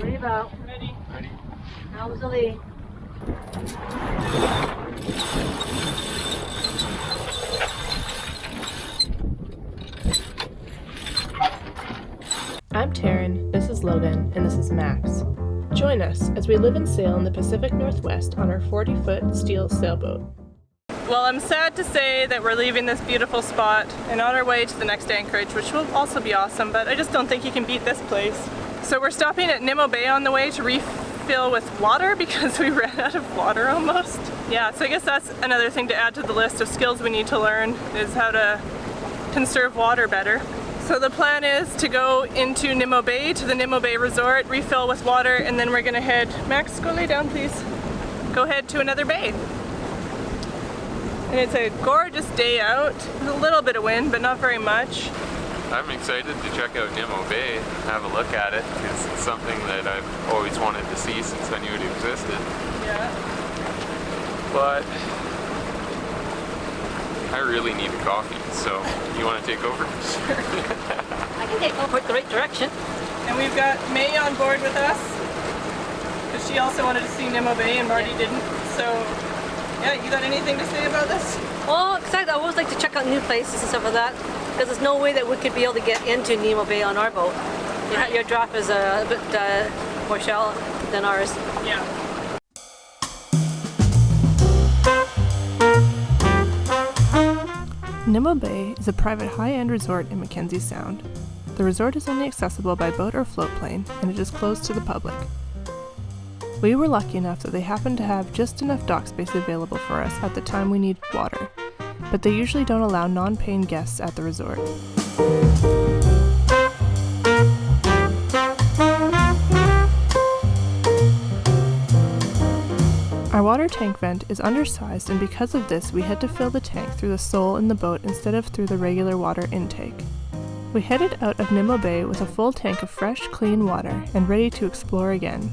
Ready about. Ready. Ready? How's the lead? I'm Taryn, this is Logan, and this is Max. Join us as we live and sail in the Pacific Northwest on our 40-foot steel sailboat. Well, I'm sad to say that we're leaving this beautiful spot and on our way to the next anchorage, which will also be awesome, but I just don't think you can beat this place. So we're stopping at Nimmo Bay on the way to refill with water because we ran out of water almost. Yeah, so I guess that's another thing to add to the list of skills we need to learn is how to conserve water better. So the plan is to go into Nimmo Bay, to the Nimmo Bay Resort, refill with water, and then we're gonna head, Max, go lay down please. Go head to another bay. And it's a gorgeous day out. There's a little bit of wind, but not very much. I'm excited to check out Nimmo Bay, have a look at it, because it's something that I've always wanted to see since I knew it existed. Yeah. But I really need a coffee, so you want to take over? Sure. I can take over the right direction. And we've got May on board with us, because she also wanted to see Nimmo Bay and Marty didn't. So, yeah, you got anything to say about this? Well, excited. I always like to check out new places and stuff like that, because there's no way that we could be able to get into Nimmo Bay on our boat. Your draft is a bit more shallow than ours. Yeah. Nimmo Bay is a private high-end resort in Mackenzie Sound. The resort is only accessible by boat or float plane, and it is closed to the public. We were lucky enough that they happened to have just enough dock space available for us at the time we needed water, but they usually don't allow non-paying guests at the resort. Our water tank vent is undersized, and because of this we had to fill the tank through the sole in the boat instead of through the regular water intake. We headed out of Nimmo Bay with a full tank of fresh, clean water and ready to explore again.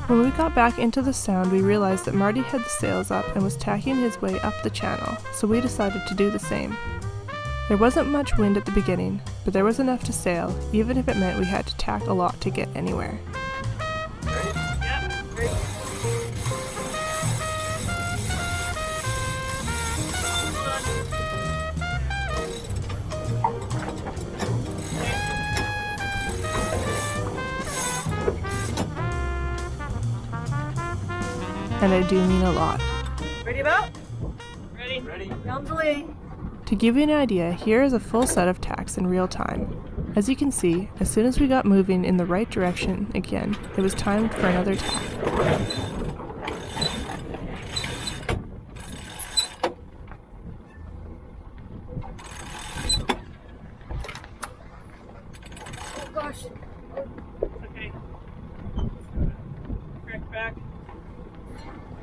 When we got back into the sound, we realized that Marty had the sails up and was tacking his way up the channel, so we decided to do the same. There wasn't much wind at the beginning, but there was enough to sail, even if it meant we had to tack a lot to get anywhere. And I do mean a lot. Ready about? Ready? Ready? Down the way. To give you an idea, here is a full set of tacks in real time. As you can see, as soon as we got moving in the right direction again, it was time for another tack. Oh gosh. Okay. Correct back.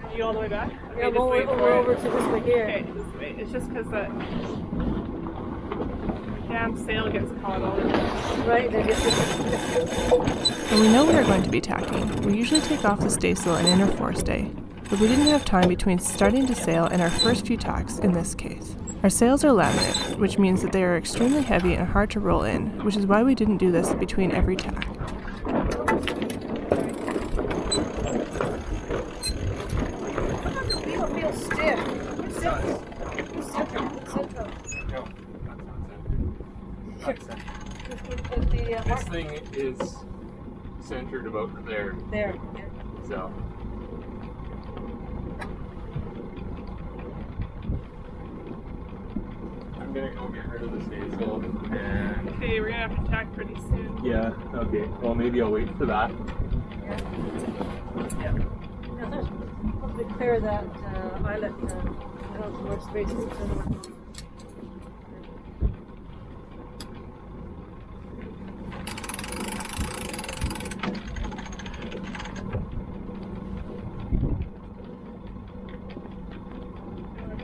Are you all the way back? Okay, Yeah, we'll over to this way here. Okay, this way. It's just because the damn sail gets caught all the time. Right, then When we know we are going to be tacking, we usually take off the staysail and inner forestay, but we didn't have time between starting to sail and our first few tacks in this case. Our sails are laminate, which means that they are extremely heavy and hard to roll in, which is why we didn't do this between every tack. feel stiff. Central. This thing is centered about there. There. So. I'm gonna go get rid of the staysail and. Okay, we're gonna have to tack pretty soon. Yeah. Okay. Well, maybe I'll wait for that. Yeah. Once we clear that islet, we'll have some more space.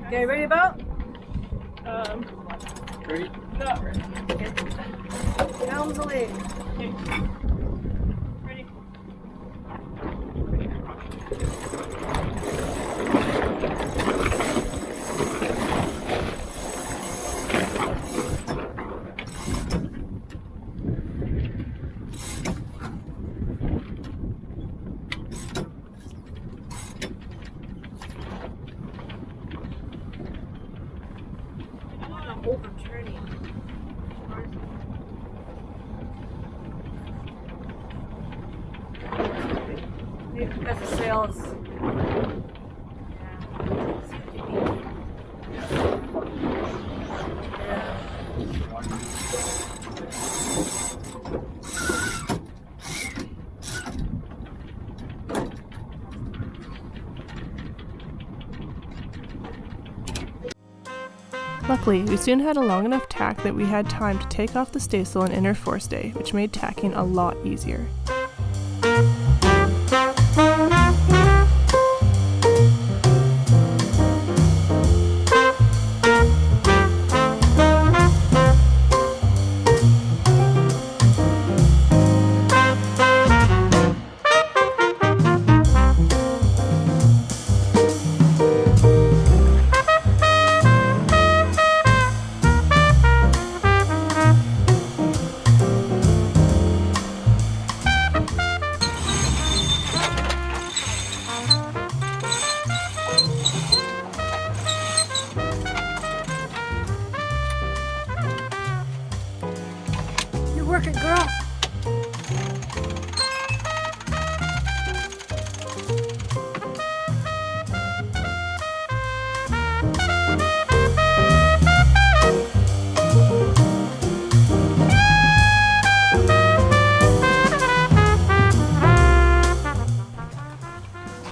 Okay, ready about? Ready? Not ready. Down the leg. Okay. Ready? overturning. Maybe because the sails. Luckily, we soon had a long enough tack that we had time to take off the staysail and inner forestay, which made tacking a lot easier. Work it, girl.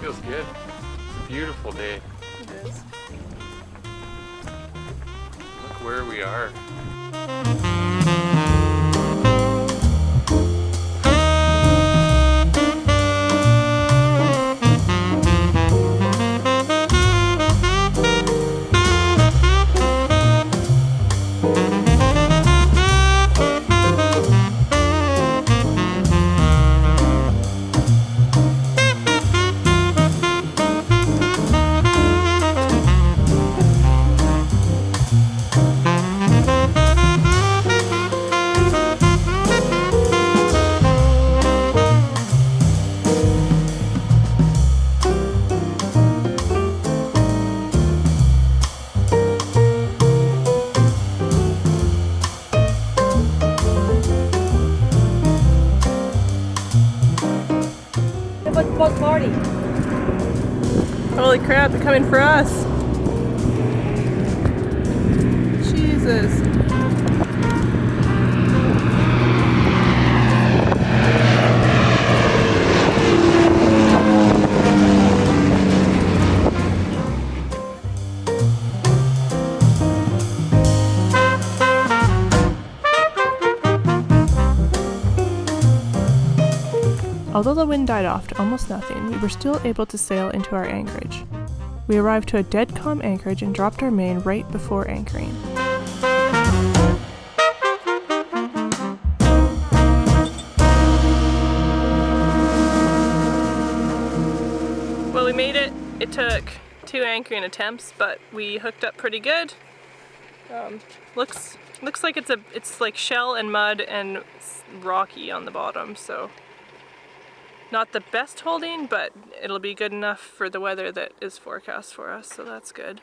Feels good. It's a beautiful day. It is. Look where we are. What's Marty? Holy crap, they're coming for us. Jesus. Although the wind died off to almost nothing, we were still able to sail into our anchorage. We arrived to a dead calm anchorage and dropped our main right before anchoring. Well, we made it. It took 2 anchoring attempts, but we hooked up pretty good. Looks like it's like shell and mud and rocky on the bottom, so not the best holding, but it'll be good enough for the weather that is forecast for us, so that's good.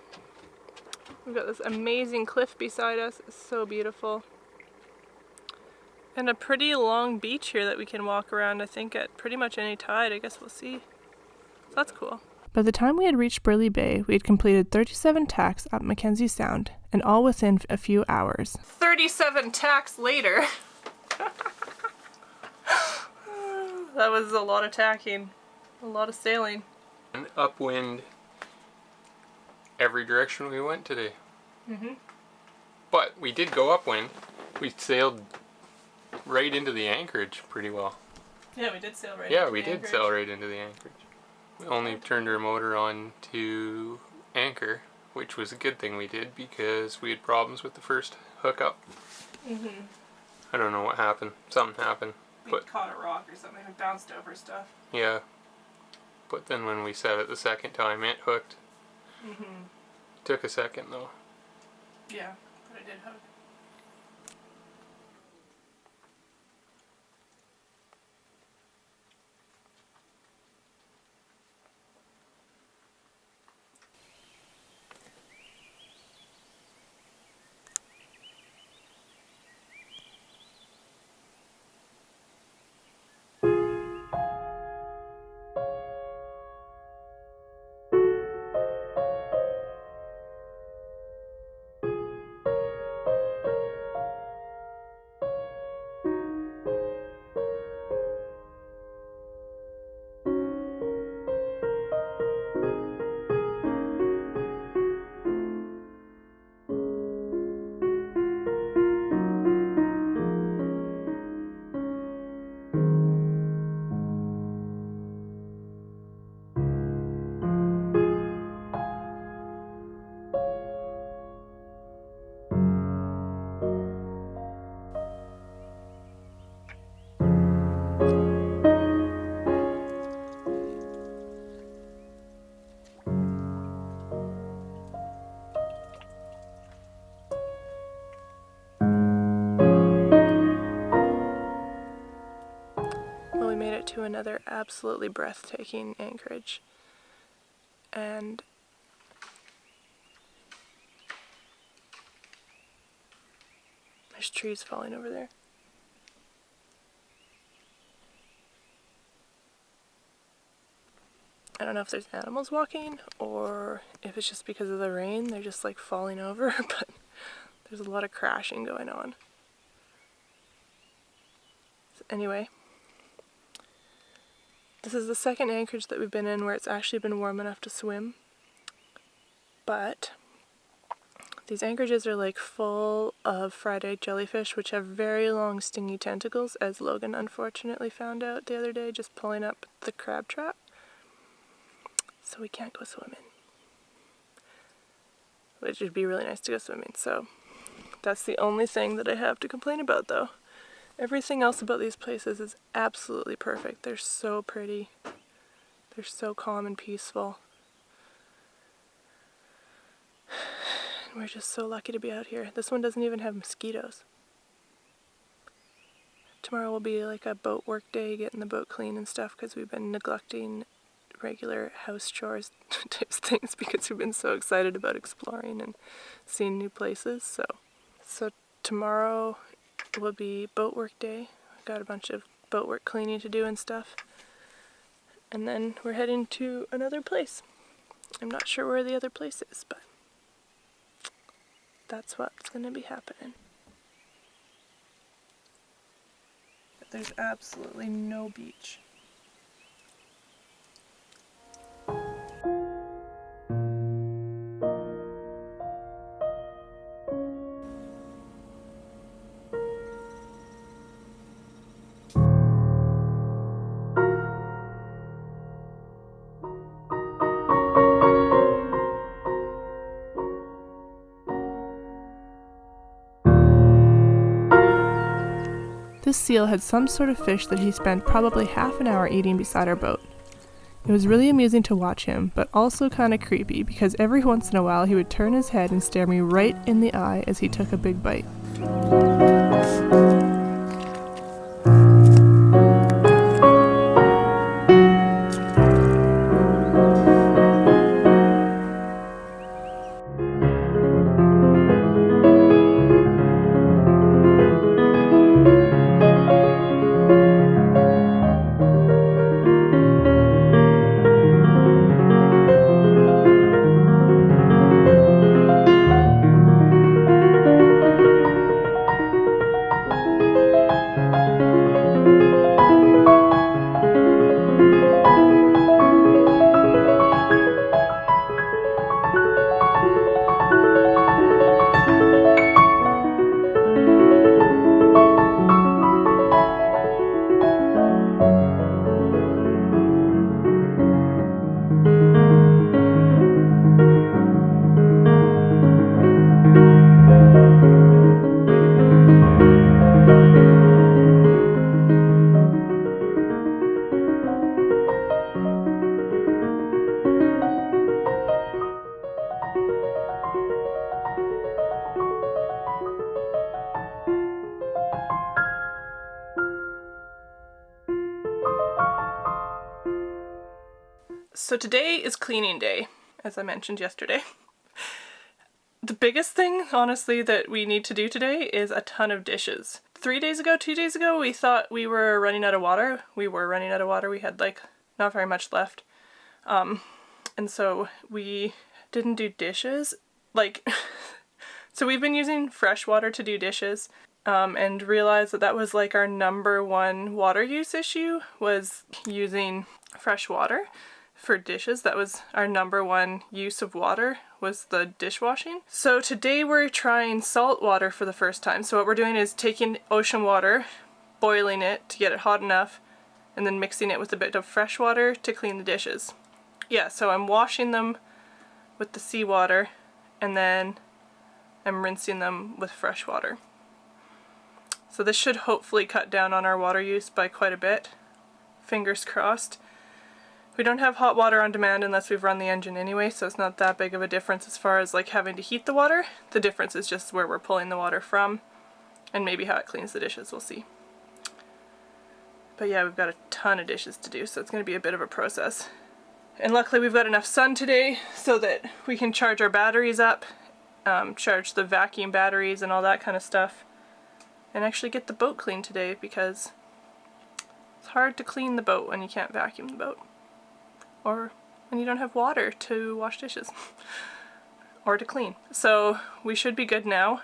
We've got this amazing cliff beside us. It's so beautiful. And a pretty long beach here that we can walk around, I think, at pretty much any tide. I guess we'll see. So that's cool. By the time we had reached Burly Bay, we had completed 37 tacks up Mackenzie Sound, and all within a few hours. 37 tacks later. That was a lot of tacking, a lot of sailing. And upwind every direction we went today. But we did go upwind. We sailed right into the anchorage pretty well. Yeah, we did sail right Yeah, we did sail right into the anchorage. We only turned our motor on to anchor, which was a good thing we did because we had problems with the first hookup. I don't know what happened. Something happened. We caught a rock or something and bounced over stuff. Yeah. But then when we set it the second time, it hooked. Took a second though. Yeah, but it did hook. another absolutely breathtaking anchorage. And there's trees falling over there. I don't know if there's animals walking or if it's just because of the rain, they're just like falling over, but there's a lot of crashing going on. So anyway, this is the second anchorage that we've been in where it's actually been warm enough to swim. But these anchorages are like full of fried egg jellyfish, which have very long stingy tentacles, as Logan unfortunately found out the other day just pulling up the crab trap. So we can't go swimming, which would be really nice to go swimming. So that's the only thing that I have to complain about, though. Everything else about these places is absolutely perfect. They're so pretty. They're so calm and peaceful. We're just so lucky to be out here. This one doesn't even have mosquitoes. Tomorrow will be like a boat work day, getting the boat clean and stuff, because we've been neglecting regular house chores types things because we've been so excited about exploring and seeing new places. So tomorrow will be boat work day. I've got a bunch of boat work cleaning to do and stuff. And then we're heading to another place. I'm not sure where the other place is, but that's what's going to be happening. There's absolutely no beach. This seal had some sort of fish that he spent probably half an hour eating beside our boat. It was really amusing to watch him, but also kind of creepy because every once in a while he would turn his head and stare me right in the eye as he took a big bite. So today is cleaning day, as I mentioned yesterday. The biggest thing, honestly, that we need to do today is a ton of dishes. 2 days ago, we thought we were running out of water. We were running out of water. We had like not very much left. And so we didn't do dishes. So we've been using fresh water to do dishes, and realized that that was like our number one water use issue, was using fresh water for dishes. That was our number one use of water, was the dishwashing. So today we're trying salt water for the first time. So what we're doing is taking ocean water, boiling it to get it hot enough, and then mixing it with a bit of fresh water to clean the dishes. Yeah, so I'm washing them with the seawater, and then I'm rinsing them with fresh water. So this should hopefully cut down on our water use by quite a bit. Fingers crossed. We don't have hot water on demand unless we've run the engine anyway, so it's not that big of a difference as far as like having to heat the water. The difference is just where we're pulling the water from, and maybe how it cleans the dishes, we'll see. But yeah, we've got a ton of dishes to do, so it's going to be a bit of a process. And luckily we've got enough sun today so that we can charge our batteries up, charge the vacuum batteries and all that kind of stuff, and actually get the boat cleaned today, because it's hard to clean the boat when you can't vacuum the boat, or when you don't have water to wash dishes or to clean. So we should be good now.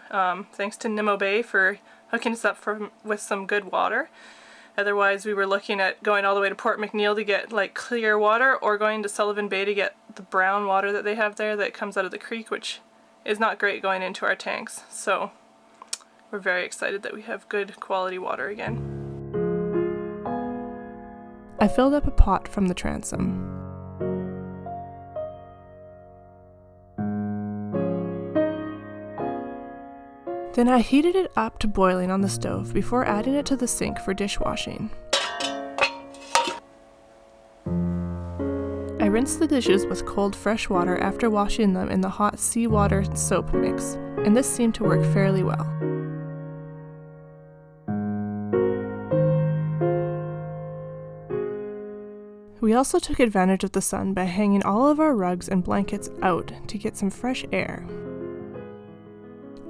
Thanks to Nimmo Bay for hooking us up with some good water. Otherwise we were looking at going all the way to Port McNeill to get like clear water, or going to Sullivan Bay to get the brown water that they have there that comes out of the creek, which is not great going into our tanks. So we're very excited that we have good quality water again. I filled up a pot from the transom. Then I heated it up to boiling on the stove before adding it to the sink for dishwashing. I rinsed the dishes with cold fresh water after washing them in the hot seawater soap mix, and this seemed to work fairly well. We also took advantage of the sun by hanging all of our rugs and blankets out to get some fresh air.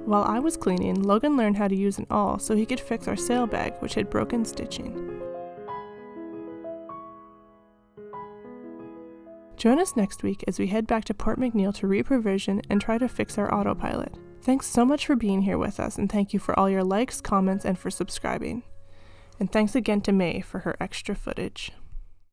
While I was cleaning, Logan learned how to use an awl so he could fix our sail bag, which had broken stitching. Join us next week as we head back to Port McNeill to reprovision and try to fix our autopilot. Thanks so much for being here with us, and thank you for all your likes, comments, and for subscribing. And thanks again to May for her extra footage.